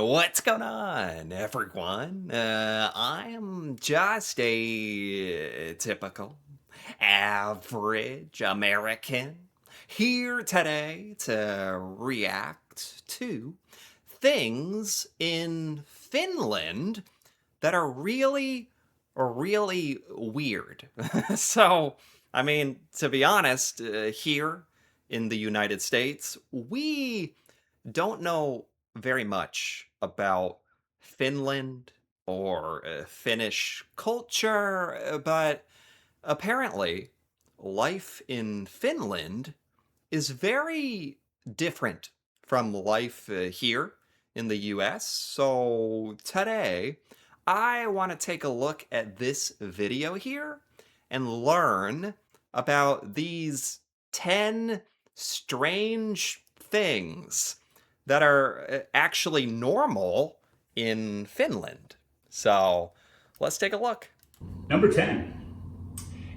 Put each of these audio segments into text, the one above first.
What's going on, everyone? I am just a typical, average American here today to react to things in Finland that are really weird. So, I mean, to be honest, here in the United States, we don't know very much about Finland or Finnish culture, but apparently life in Finland is very different from life here in the US. So today, I want to take a look at this video here and learn about these 10 strange things that are actually normal in Finland. So let's take a look. Number 10.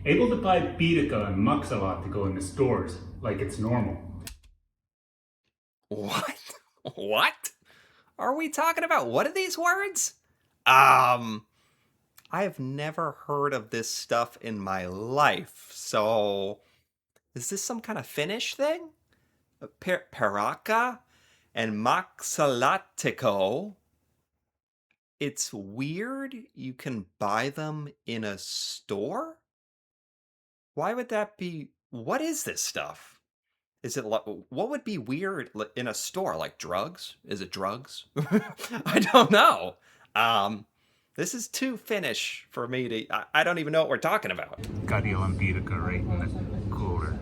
Able to buy Biedeka and Maksalaatikko in the stores like it's normal. What? What are we talking about? What are these words? Um, I've never heard of this stuff in my life. So is this some kind of Finnish thing? Paraka and Maksalaatikko. It's weird you can buy them in a store? Why would that be? What is this stuff? Is it like, what would be weird in a store? Like drugs? Is it drugs? I don't know. Um, this is too Finnish for me to. I don't even know what we're talking about. Kadil and Biedeka right in the cooler.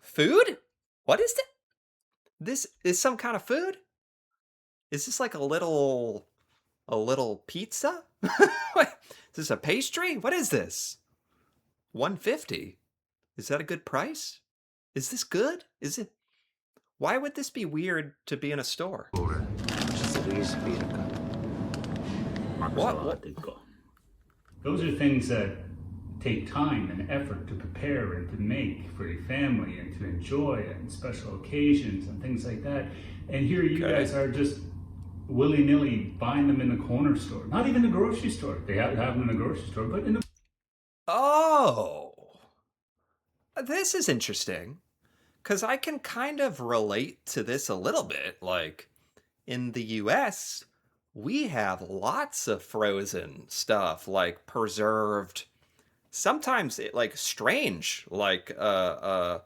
Food? What is it? This is some kind of food? Is this like a little pizza? What? Is this a pastry? What is this? 150. Is that a good price? Is this good? Is it? Why would this be weird to be in a store? What? Those are things that take time and effort to prepare and to make for your family and to enjoy on special occasions and things like that. And here you guys are just willy-nilly buying them in the corner store. Not even the grocery store. They have them in the grocery store, but in the... Oh, this is interesting. Because I can kind of relate to this a little bit. Like, in the US, we have lots of frozen stuff, like preserved, sometimes like strange, like 10-layer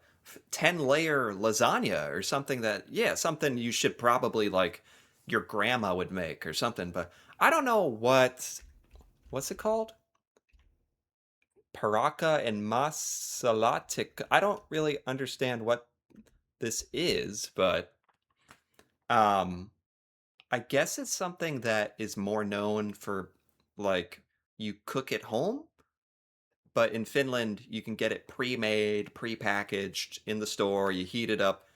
lasagna or something that, yeah, something you should probably like your grandma would make or something. But I don't know what's it called? Paraka and Masalatik. I don't really understand what this is, but um I guess it's something that is more known for like you cook at home, but in Finland you can get it pre-made, pre-packaged in the store, you heat it up.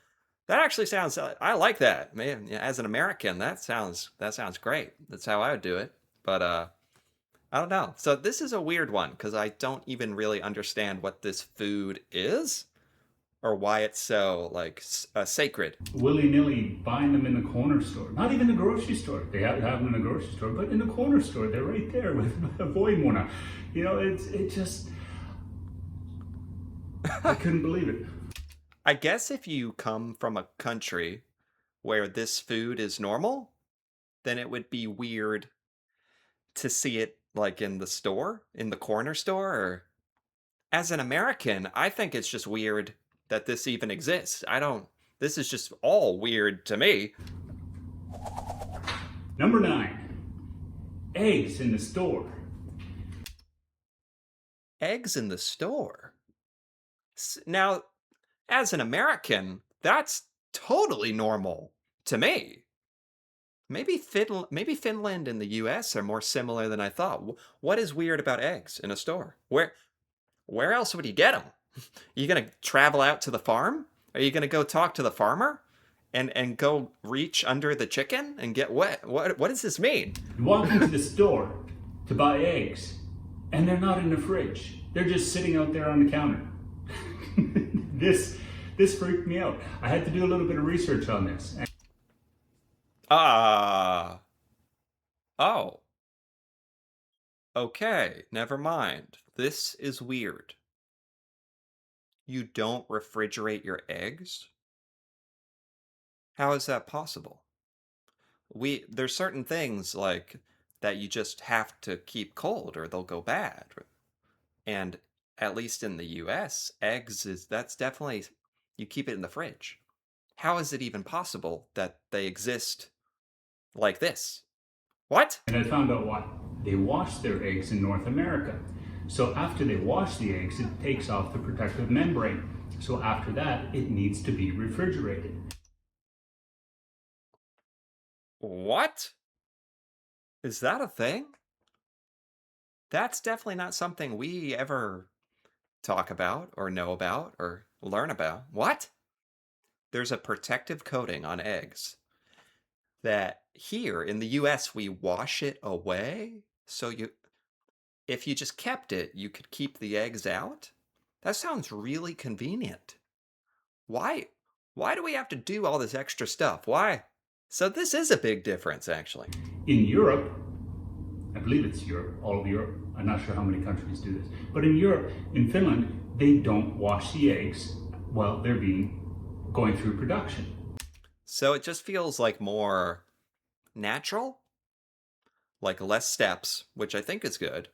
That actually sounds I like that. Man, yeah, as an American, that sounds great. That's how I would do it. But I don't know. So this is a weird one because I don't even really understand what this food is or why it's so like sacred. willy-nilly buying them in the corner store. Not even the grocery store. They have them in the grocery store, but in the corner store, they're right there with Voimona. You know, it just... I couldn't believe it. I guess if you come from a country where this food is normal, then it would be weird to see it like in the store, in the corner store. Or as an American, I think it's just weird that this even exists. I don't, this is just all weird to me. Number 9. Eggs in the store. Eggs in the store. Now, as an American, that's totally normal to me. Maybe Finland and the US are more similar than I thought. What is weird about eggs in a store? Where else would you get them? Are you going to travel out to the farm? Are you going to go talk to the farmer and go reach under the chicken and get wet? What does this mean? You walk into the store to buy eggs, and they're not in the fridge. They're just sitting out there on the counter. This freaked me out. I had to do a little bit of research on this. Ah. Oh. Okay. Never mind. This is weird. You don't refrigerate your eggs? How is that possible? There's certain things like that you just have to keep cold or they'll go bad. And at least in the US, eggs is that's definitely you keep it in the fridge. How is it even possible that they exist like this? What? And I found out why. They wash their eggs in North America. So after they wash the eggs, it takes off the protective membrane. So after that, it needs to be refrigerated. What? Is that a thing? That's definitely not something we ever talk about or know about or learn about. What? There's a protective coating on eggs that here in the US we wash it away. So if you just kept it, you could keep the eggs out? That sounds really convenient. Why why do we have to do all this extra stuff? Why? So this is a big difference actually. In Europe, I believe it's Europe, all of Europe. I'm not sure how many countries do this. But in Europe, in Finland, they don't wash the eggs while they're being going through production. So it just feels like more natural, like less steps, which I think is good.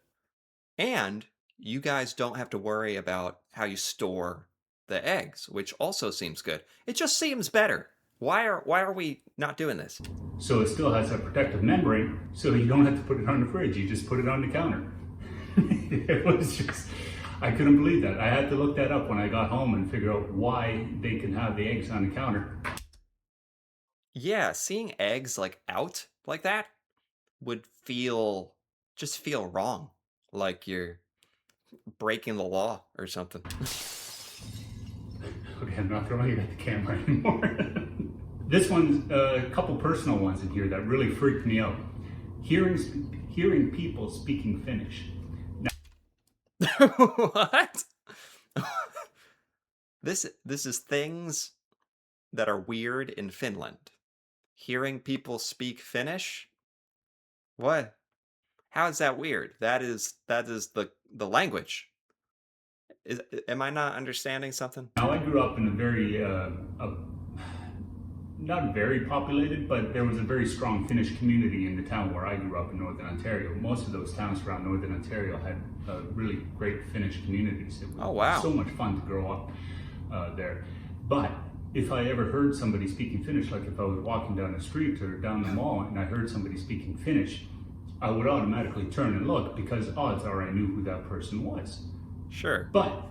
And you guys don't have to worry about how you store the eggs, which also seems good. It just seems better. Why are we not doing this? So it still has a protective membrane, so you don't have to put it on the fridge, you just put it on the counter. It was just, I couldn't believe that. I had to look that up when I got home and figure out why they can have the eggs on the counter. Yeah, seeing eggs like out like that would feel wrong. Like you're breaking the law or something. Okay, I'm not throwing it at the camera anymore. This one's a couple personal ones in here that really freaked me out. Hearing people speaking Finnish. What? This is things that are weird in Finland. Hearing people speak Finnish? What? How is that weird? That is the language. Am I not understanding something? Now I grew up in a very not very populated, but there was a very strong Finnish community in the town where I grew up in Northern Ontario. Most of those towns around Northern Ontario had really great Finnish communities. It Oh was wow. so much fun to grow up there. But if I ever heard somebody speaking Finnish, like if I was walking down the street or down the mall and I heard somebody speaking Finnish, I would automatically turn and look because odds are I knew who that person was. Sure. But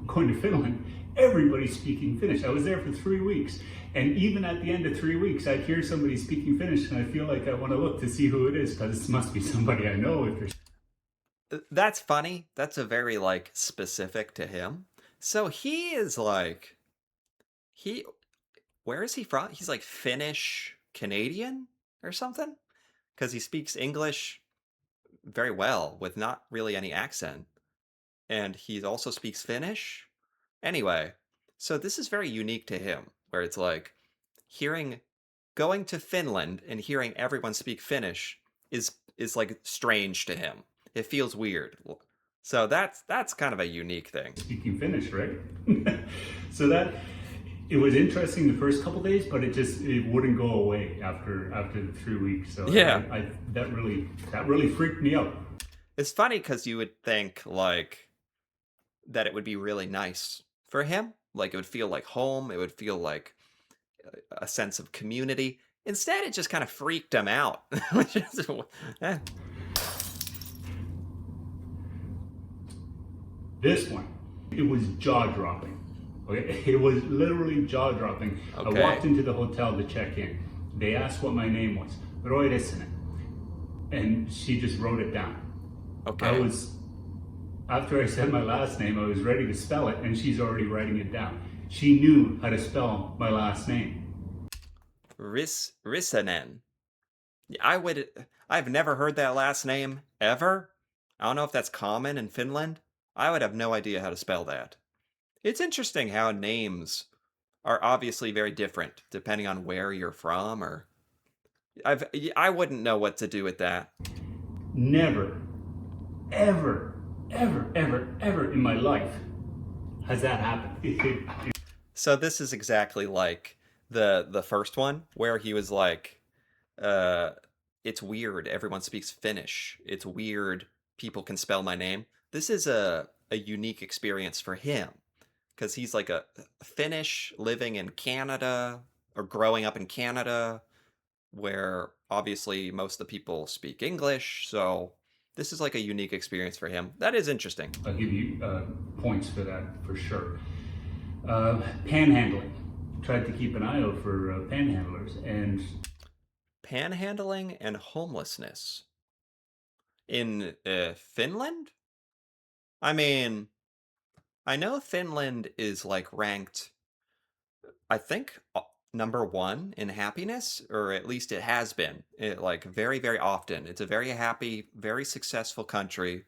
going to Finland, everybody's speaking Finnish. I was there for 3 weeks. And even at the end of 3 weeks, I'd hear somebody speaking Finnish and I feel like I want to look to see who it is because it must be somebody I know if they're. That's funny. That's a very like specific to him. So he is like he where is he from? He's like Finnish Canadian or something? Because he speaks English very well with not really any accent. And he also speaks Finnish. Anyway, so this is very unique to him, where it's like hearing going to Finland and hearing everyone speak Finnish is like strange to him. It feels weird. So that's kind of a unique thing. Speaking Finnish, right? So that it was interesting the first couple days, but it wouldn't go away after the 3 weeks. So Yeah. that really freaked me out. It's funny because you would think like that it would be really nice for him. Like it would feel like home. It would feel like a sense of community. Instead, it just kind of freaked him out. Which is, eh. This one, it was jaw dropping. Okay, it was literally jaw dropping. I Okay. walked into the hotel to check in. They asked what my name was, Roy Rissanen, and she just wrote it down. Okay. After I said my last name, I was ready to spell it, and she's already writing it down. She knew how to spell my last name. Rissanen. I've never heard that last name ever. I don't know if that's common in Finland. I would have no idea how to spell that. It's interesting how names are obviously very different depending on where you're from or I wouldn't know what to do with that. Never, ever, ever, ever, ever in my life has that happened. So this is exactly like the first one where he was like, uh, "It's weird. Everyone speaks Finnish. It's weird. People can spell my name." This is a unique experience for him because he's like a Finnish living in Canada or growing up in Canada, where obviously most of the people speak English. So this is like a unique experience for him. That is interesting. I'll give you points for that for sure. Panhandling. Tried to keep an eye out for panhandlers, and Panhandling and homelessness in Finland? I mean, I know Finland is like ranked, I think, number one in happiness, or at least it has been. Like very, very often. It's a very happy, very successful country.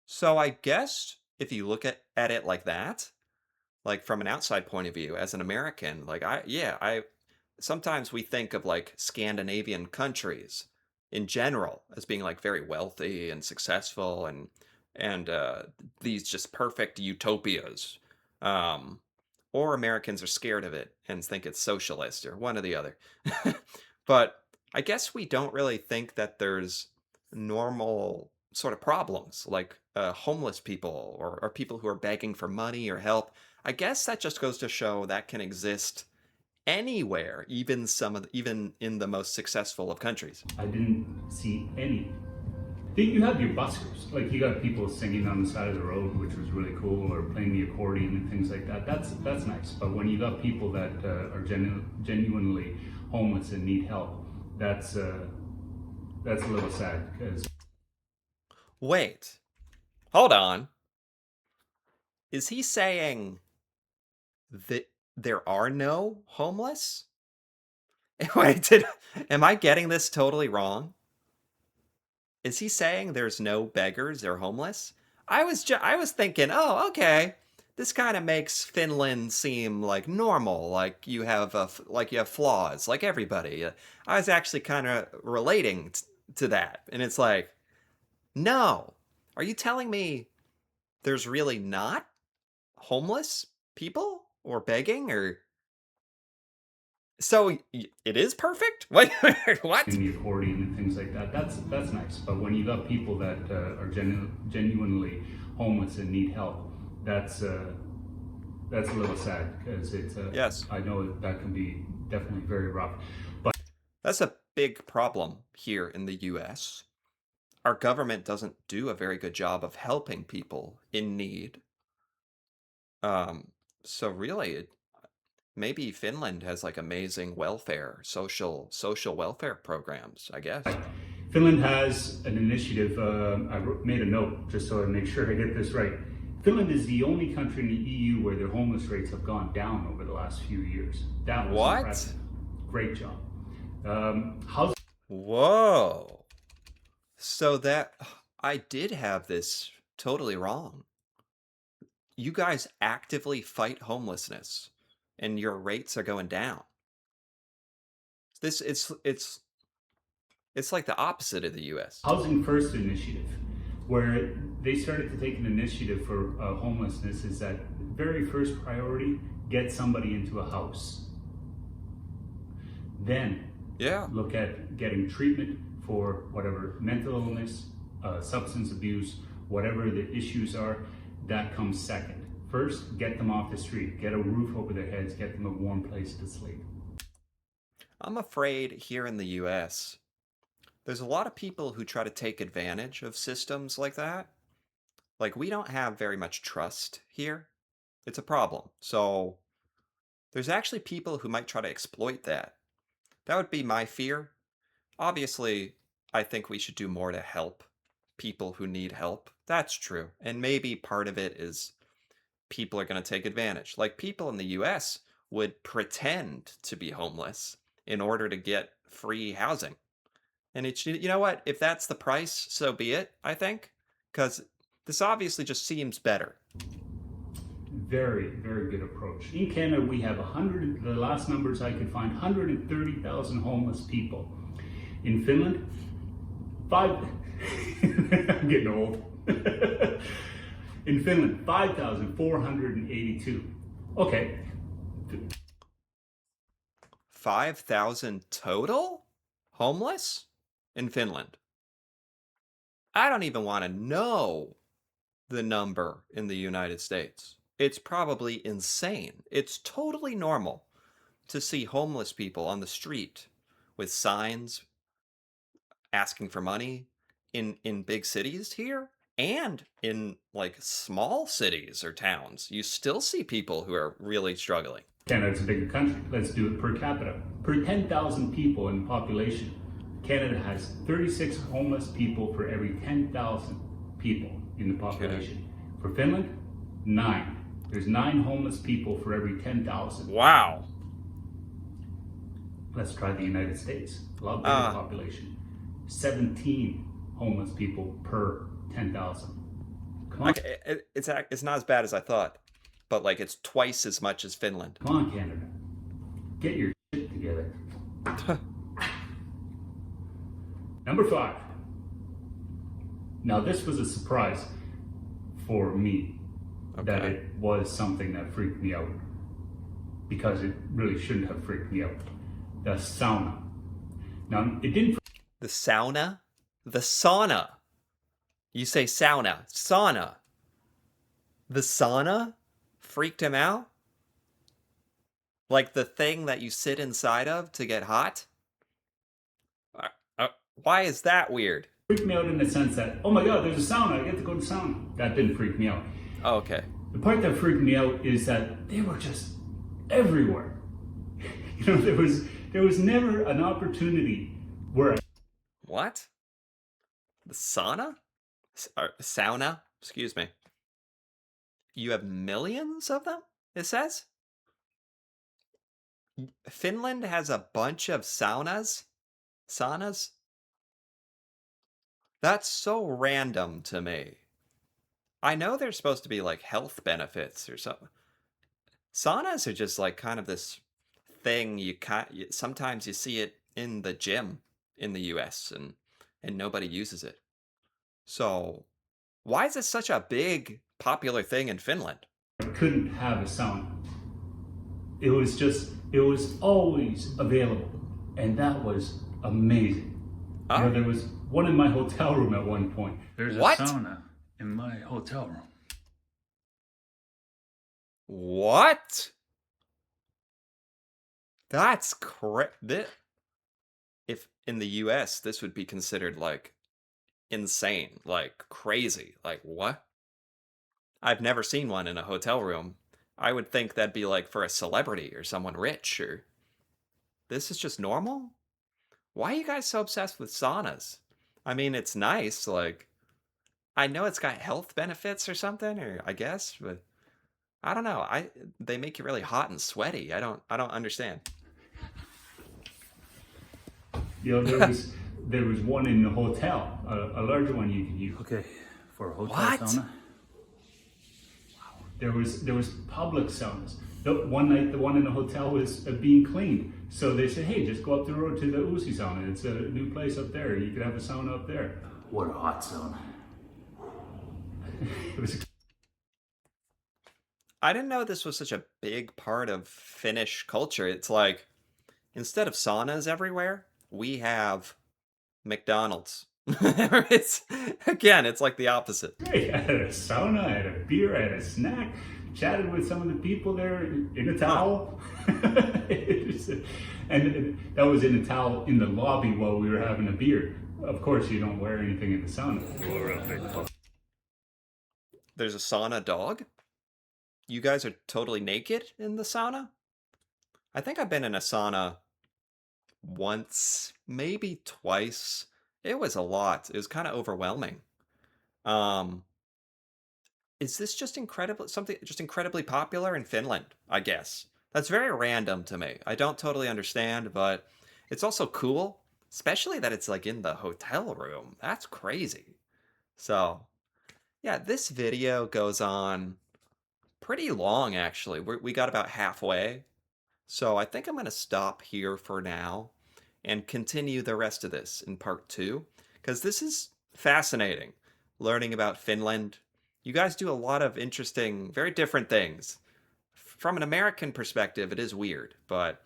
So I guess if you look at it like that, like from an outside point of view, as an American, like I sometimes we think of like Scandinavian countries in general as being like very wealthy and successful and these just perfect utopias. Um, or Americans are scared of it and think it's socialist or one or the other. But I guess we don't really think that there's normal sort of problems like homeless people or people who are begging for money or help. I guess that just goes to show that can exist anywhere, even in the most successful of countries. I didn't see any. You have your buskers, like you got people singing on the side of the road, which was really cool, or playing the accordion and things like that. That's nice. But when you got people that are genuinely homeless and need help, that's a little sad because Wait, hold on. Is he saying that there are no homeless? Wait, am I getting this totally wrong? Is he saying there's no beggars or homeless? I was thinking, oh, okay. This kind of makes Finland seem like normal, like like you have flaws, like everybody. I was actually kind of relating to that, and it's like, no. Are you telling me there's really not homeless people or begging or so it is perfect? Wait, what? in the accordion and things like that. That's nice. But when you got people that are genuinely homeless and need help, that's a little sad because it's Yes. I know that can be definitely very rough. But That's a big problem here in the US. Our government doesn't do a very good job of helping people in need. Um, so really, maybe Finland has like amazing welfare, social welfare programs, I guess. Finland has an initiative. Made a note just so I make sure I get this right. Finland is the only country in the EU where their homeless rates have gone down over the last few years. That was What? impressive. Great job. How's Whoa. So that I did have this totally wrong. You guys actively fight homelessness and your rates are going down. This it's like the opposite of the US. Housing First initiative, where they started to take an initiative for homelessness? Is that very first priority? Get somebody into a house. Then Yeah. look at getting treatment for whatever mental illness, substance abuse, whatever the issues are. That comes second. First, get them off the street, get a roof over their heads, get them a warm place to sleep. I'm afraid here in the US, there's a lot of people who try to take advantage of systems like that. Like, we don't have very much trust here. It's a problem. So, there's actually people who might try to exploit that. That would be my fear. Obviously, I think we should do more to help people who need help. That's true. And maybe part of it is people are going to take advantage. Like, people in the US would pretend to be homeless in order to get free housing. And it's, you know what? If that's the price, so be it, I think. Because this obviously just seems better. Very, very good approach. In Canada, we have 100, the last numbers I could find, 130,000 homeless people. In Finland, five. I'm getting old. In Finland, 5,482. Okay. 5,000 total homeless in Finland. I don't even want to know the number in the United States. It's probably insane. It's totally normal to see homeless people on the street with signs asking for money in big cities here and in like small cities or towns. You still see people who are really struggling. Canada's a bigger country. Let's do it per capita. Per 10,000 people in population, Canada has 36 homeless people for every 10,000 people in the population. Okay. For Finland, 9. There's 9 homeless people for every 10,000. Wow. Let's try the United States. A lot bigger population. 17 homeless people per 10,000. Come on. Okay, it's not as bad as I thought, but like it's twice as much as Finland. Come on, Canada. Get your shit together. Number 5. Now this was a surprise for me, that it was something that freaked me out, because it really shouldn't have freaked me out. The sauna. Now it didn't. The sauna? The sauna. You say sauna. Sauna. The sauna freaked him out? Like the thing that you sit inside of to get hot? Why is that weird? Freaked me out in the sense that, oh my god, there's a sauna, I get to go to the sauna. That didn't freak me out. Oh, okay. The part that freaked me out is that they were just everywhere. You know, there was never an opportunity where What? The sauna? Sauna? Excuse me. You have millions of them, it says? Finland has a bunch of saunas? Saunas? That's so random to me. I know there's supposed to be like health benefits or something. Saunas are just like kind of this thing sometimes you see it in the gym in the US and nobody uses it. So, why is this such a big popular thing in Finland? I couldn't have a sauna. It was always available, and that was amazing. You know, there was one in my hotel room at one point. There's a sauna in my hotel room. What? That's correct. If in the US, this would be considered like insane, like crazy. Like what? I've never seen one in a hotel room. I would think that'd be like for a celebrity or someone rich, or this is just normal? Why are you guys so obsessed with saunas? I mean, it's nice, like I know it's got health benefits or something, or I guess, but I don't know. They make you really hot and sweaty. I don't understand. You know, there was one in the hotel, a larger one you could use. Okay, for a hotel What? sauna. There was public saunas. One night, the one in the hotel was being cleaned. So they said, hey, just go up the road to the Uzi sauna. It's a new place up there. You could have a sauna up there. What a hot sauna. It was. I didn't know this was such a big part of Finnish culture. It's like, instead of saunas everywhere, we have McDonald's. It's like the opposite. Hey, I had a sauna, I had a beer, I had a snack, chatted with some of the people there in a towel. And that was in a towel in the lobby while we were having a beer. Of course, you don't wear anything in the sauna. There's a sauna dog? You guys are totally naked in the sauna? I think I've been in a sauna once, maybe twice. It was a lot. It was kind of overwhelming. Um, is this just incredibly popular in Finland, I guess? That's very random to me. I don't totally understand, but it's also cool, especially that it's like in the hotel room. That's crazy. So, yeah, this video goes on pretty long, actually. We got about halfway. So I think I'm going to stop here for now. and continue the rest of this in part 2, because this is fascinating, learning about Finland. You guys do a lot of interesting, very different things. From an American perspective, it is weird, but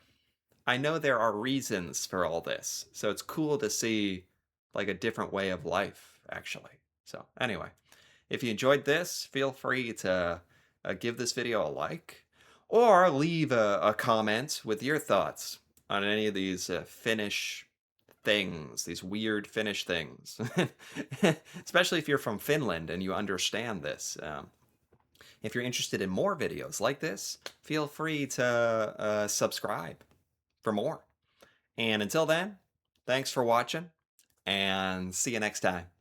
I know there are reasons for all this. So it's cool to see like a different way of life, actually. So, anyway, if you enjoyed this, feel free to give this video a like or leave a comment with your thoughts on any of these Finnish things, these weird Finnish things. Especially if you're from Finland and you understand this. If you're interested in more videos like this, feel free to subscribe for more. And until then, thanks for watching and see you next time.